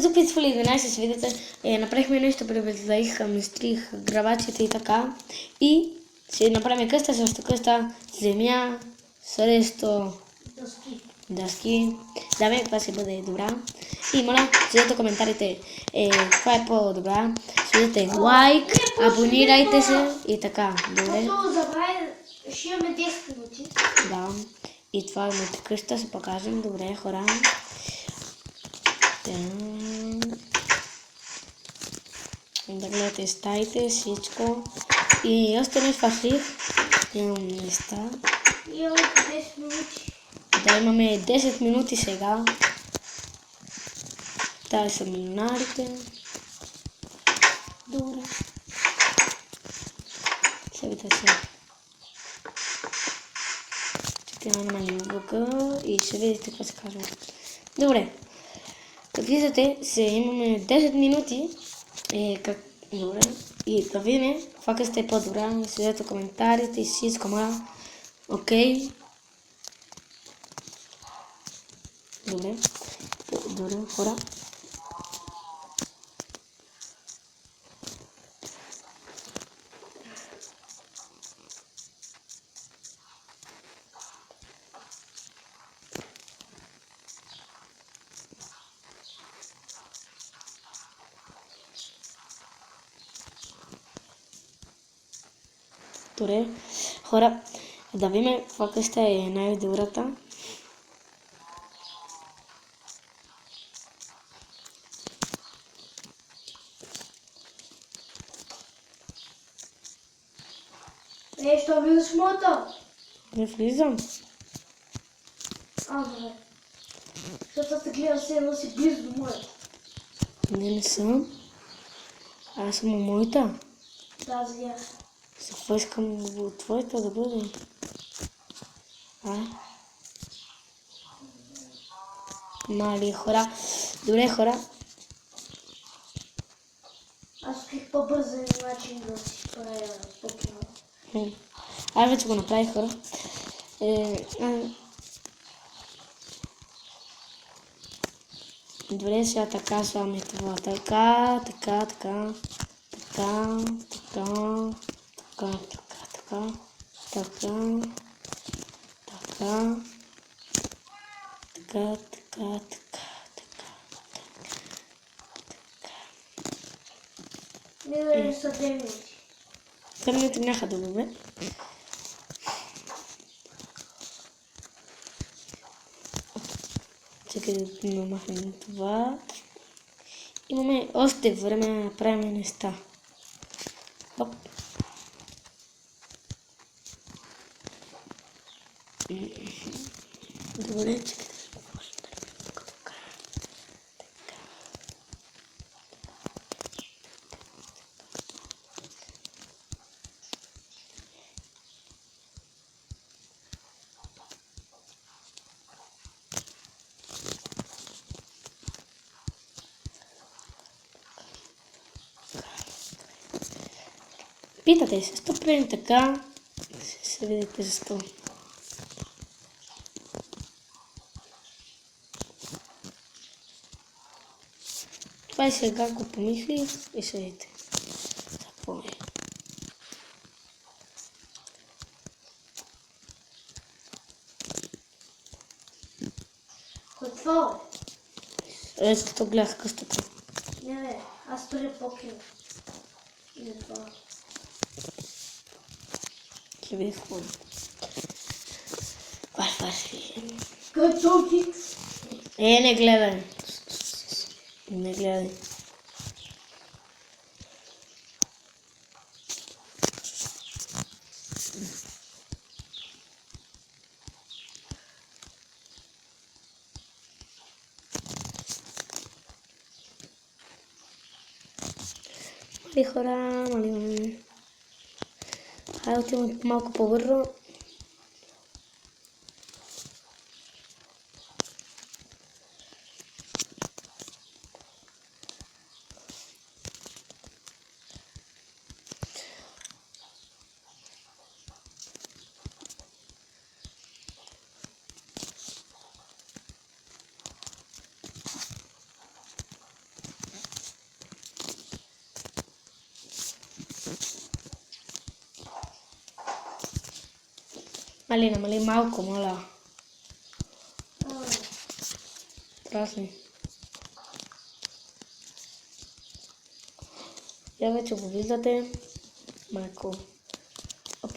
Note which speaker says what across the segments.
Speaker 1: Тук при Свали 11 се видите, направихме нещо, превезлаих, стрих гравачите и така. И ще направим къща, също къща, земя, срещу дъски. Давай, каква ще бъде добра. И моля, сидете коментарите, каква е по-добра. Сидете лайк, абонирайте се и така. Добре.
Speaker 2: Ще имаме 10 минути.
Speaker 1: Да. И това е моята къща, ще покажем. Добре, хора. Да гледате стаите, всичко. И още не свърших. Имам неща.
Speaker 2: Имаме 10 минути.
Speaker 1: Да, имаме 10 минути сега. Тази са милионарите. Добре. Сега се. Чакай да намалим звука и ще видите какво се казва. Добре. Как виждате, имаме 10 минути. Добре. И да видим каква сте по-добра. Следете коментарите и всичко, моля. Окей. Добре. Добре, хора. Добре, хора, да видим каква къща е най-добрата.
Speaker 2: Що влизаш в моята?
Speaker 1: Не влизам.
Speaker 2: Добре. Защото аз те гледам се едно си близо до моята.
Speaker 1: Не съм. Аз съм у моята.
Speaker 2: Да, видях.
Speaker 1: За какво искам от твоята да бъде? Мали хора. Добре, хора.
Speaker 2: Аз исках по-бързен начин да си правя покемон.
Speaker 1: Аз вече го направих, хора. Добре, сега така слагаме това. Така, така, така. Така, така, така, така, така, така, така, така, така, така.
Speaker 2: Минали са 2 минути.
Speaker 1: 2 минути няха да добре. Чакай да намахнем това. Имаме още време да направим неща. Оп. Добре, чакай да започнем да го така. Питате се, защо правим така? Ще се видите защо. Това и сега го помислих и ще видите. Какво е?
Speaker 2: Какво
Speaker 1: Ето като гледах къщата.
Speaker 2: Не, аз правя покемон. И за това.
Speaker 1: Ще видиш какво е. Варфарфи.
Speaker 2: Качоки!
Speaker 1: Не гледай. Не гледай. Мали хора, мали. Хайде отиваме малко по-бързо. Али, намали малко, моля.
Speaker 2: А,
Speaker 1: Трасни. Я вече го виждате. Майко. Оп.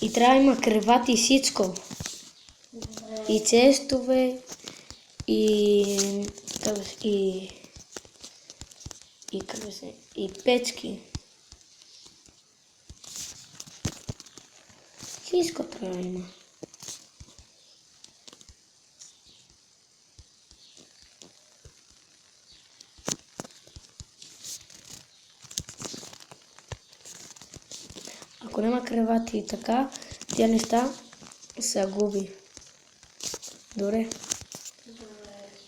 Speaker 1: И трябва да има кревати и всичко.
Speaker 2: добре.
Speaker 1: И цестове, и... как да се... И как да се... И печки. Всичко трябва да има. Ако няма кревати и така, тия неща се губи. Добре.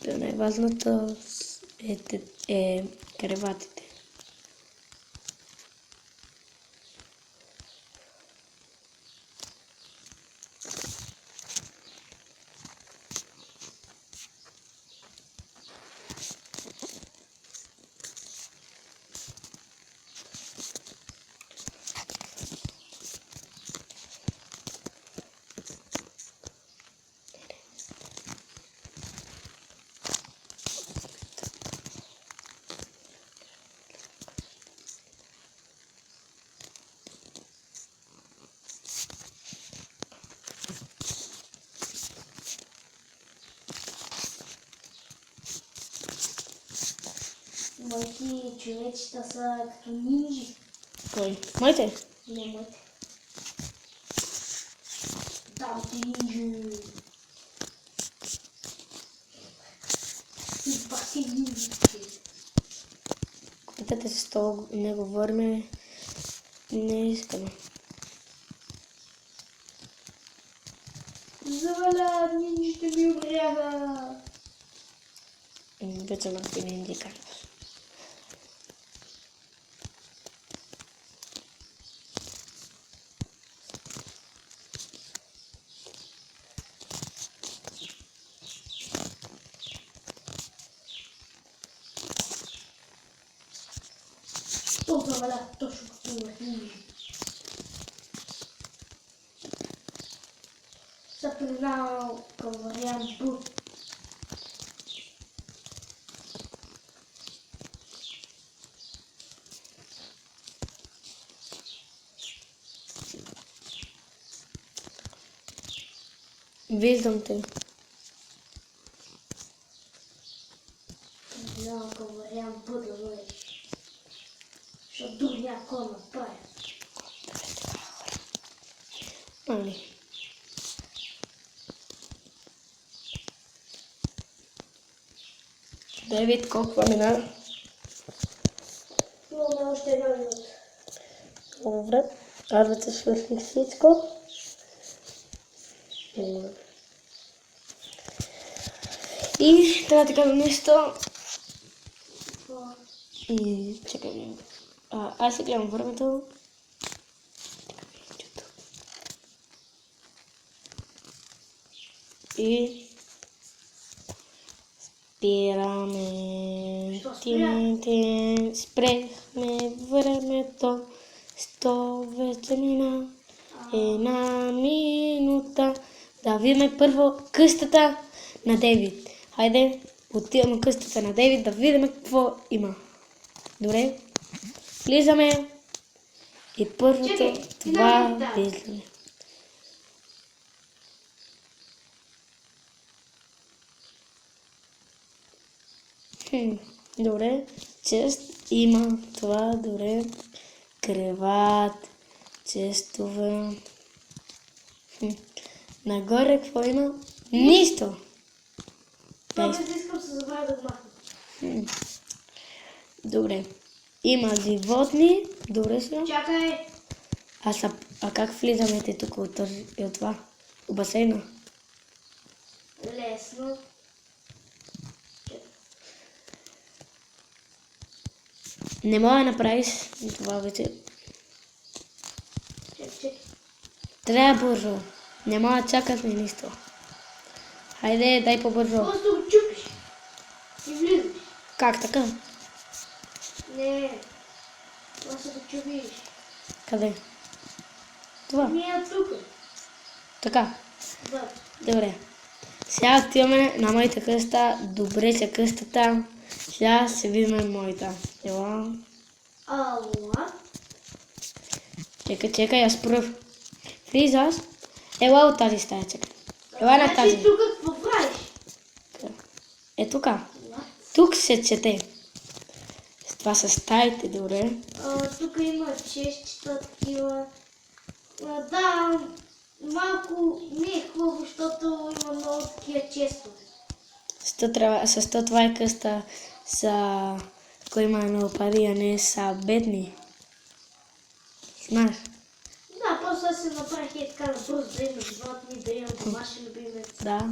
Speaker 2: Добре.
Speaker 1: Най-важното е креватите.
Speaker 2: Моите човечета са като нинджи.
Speaker 1: Кой? Моите?
Speaker 2: Не, моите. Да, ти нинджи. И пак си нинджи.
Speaker 1: Питате се с това не говориме. Не искаме.
Speaker 2: Заваля, нинджите ми обряга.
Speaker 1: Вече ме не индикаш.
Speaker 2: То заваля, точно като нинджи. Са преминал към вариант Б.
Speaker 1: Виждам те.
Speaker 2: Преминал към вариант Б да бъдеш. Защото друг някой направи.
Speaker 1: Али. Девет, колко мина?
Speaker 2: Имаме още една минута.
Speaker 1: Добре. Аз вече свърших всичко. И трябва да кажа нещо. И чакай. Аз си гледам времето. И спираме. Спрехме времето. 100 вече мина. Една минута. Да видим първо къщата на Дейвид. Хайде, отиваме къщата на Дейвид да видим какво има. Добре? Влизаме. И първото
Speaker 2: Чакай,
Speaker 1: това
Speaker 2: да.
Speaker 1: виждаме. Добре. Чест има това. Добре. Креват. Честове. Нагоре какво има? Нищо.
Speaker 2: Това без да искам се забравя да махна.
Speaker 1: Добре. Има животни. Добре сега.
Speaker 2: Чакай.
Speaker 1: А как влизаме тук от това? От басейна?
Speaker 2: лесно.
Speaker 1: Не мога да направиш това вече.
Speaker 2: Чек.
Speaker 1: Трябва бързо. Не мога да чакаш ни нищо. Хайде, дай по-бързо.
Speaker 2: Просто го чупиш. И влизаш.
Speaker 1: Как така?
Speaker 2: Не. Просто го чупиш.
Speaker 1: Къде? Това.
Speaker 2: Не е тук.
Speaker 1: Така.
Speaker 2: Да.
Speaker 1: Добре. Сега отиваме на моята къста. Добре се къстата. Сега се видим моята. Ела.
Speaker 2: Ала.
Speaker 1: Чекай, аз пръв. Влизаш. Ела от тази стая, чекай. Ела на тази.
Speaker 2: Значи тук какво правиш?
Speaker 1: Е тука. Тук се чете. Това са стаите, добре.
Speaker 2: Тук има чещчета такива. Да, малко не е хубаво, защото има много такива честове.
Speaker 1: С то това е къста са... Кой има много пари, а не са бедни. Знаеш?
Speaker 2: Да, просто аз се направих и така на бързо да имам животни, да имам домашен любимец.
Speaker 1: Да.